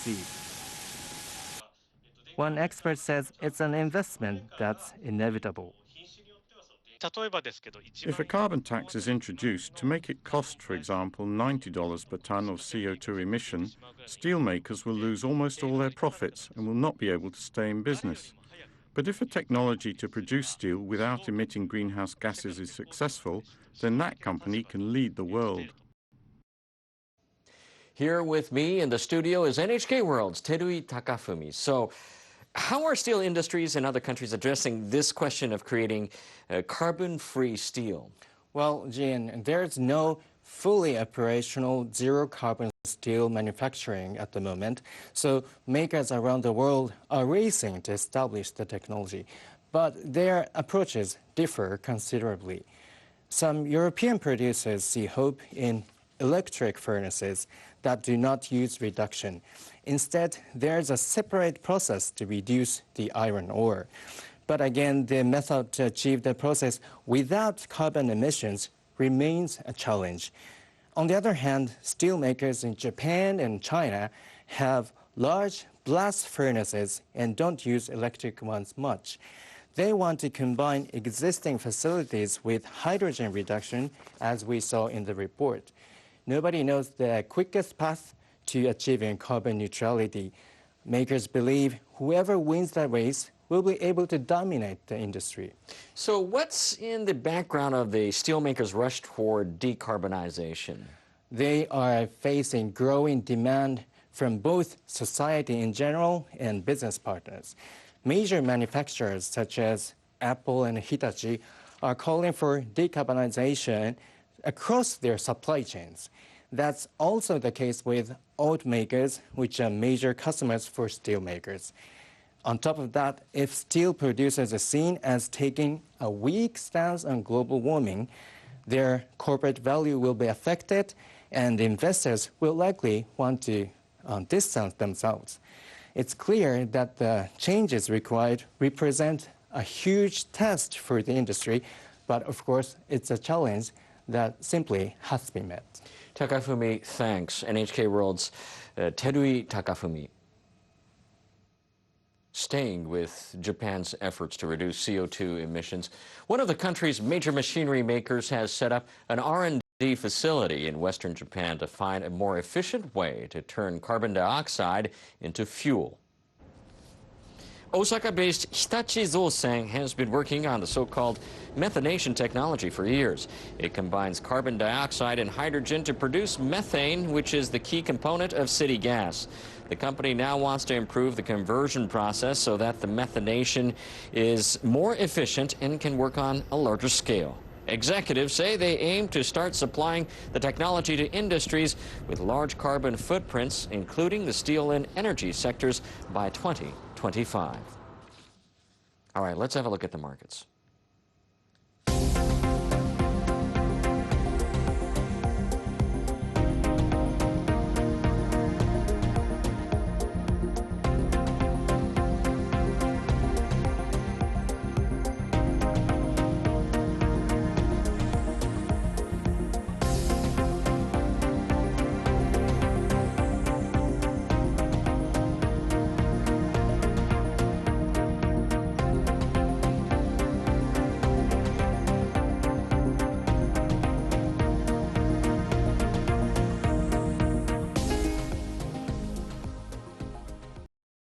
speed. One expert says it's an investment that's inevitable. If a carbon tax is introduced to make it cost, for example, $90 per ton of CO2 emission, steelmakers will lose almost all their profits and will not be able to stay in business. But if a technology to produce steel without emitting greenhouse gases is successful, then that company can lead the world. Here with me in the studio is NHK World's Terui Takafumi. So, how are steel industries in other countries addressing this question of creating carbon-free steel? Well, Jean, there's no fully operational zero-carbon steel manufacturing at the moment, so makers around the world are racing to establish the technology, but their approaches differ considerably. Some European producers see hope in electric furnaces that do not use reduction. Instead, there's a separate process to reduce the iron ore. But again, the method to achieve the process without carbon emissions remains a challenge. On the other hand, steelmakers in Japan and China have large blast furnaces and don't use electric ones much. They want to combine existing facilities with hydrogen reduction, as we saw in the report. Nobody knows the quickest path to achieving carbon neutrality. Makers believe whoever wins that race will be able to dominate the industry. So what's in the background of the steelmakers' rush toward decarbonization? They are facing growing demand from both society in general and business partners. Major manufacturers such as Apple and Hitachi are calling for decarbonization across their supply chains. That's also the case with automakers, which are major customers for steelmakers. On top of that, if steel producers are seen as taking a weak stance on global warming, their corporate value will be affected, and investors will likely want to distance themselves. It's clear that the changes required represent a huge test for the industry, but of course, it's a challenge that simply has to be met. Takafumi, thanks. NHK World's Terui Takafumi. Staying with Japan's efforts to reduce CO2 emissions, one of the country's major machinery makers has set up an R&D facility in western Japan to find a more efficient way to turn carbon dioxide into fuel. Osaka-based Hitachi Zosen has been working on the so-called methanation technology for years. It combines carbon dioxide and hydrogen to produce methane, which is the key component of city gas. The company now wants to improve the conversion process so that the methanation is more efficient and can work on a larger scale. Executives say they aim to start supplying the technology to industries with large carbon footprints, including the steel and energy sectors, by 2025. All right, let's have a look at the markets.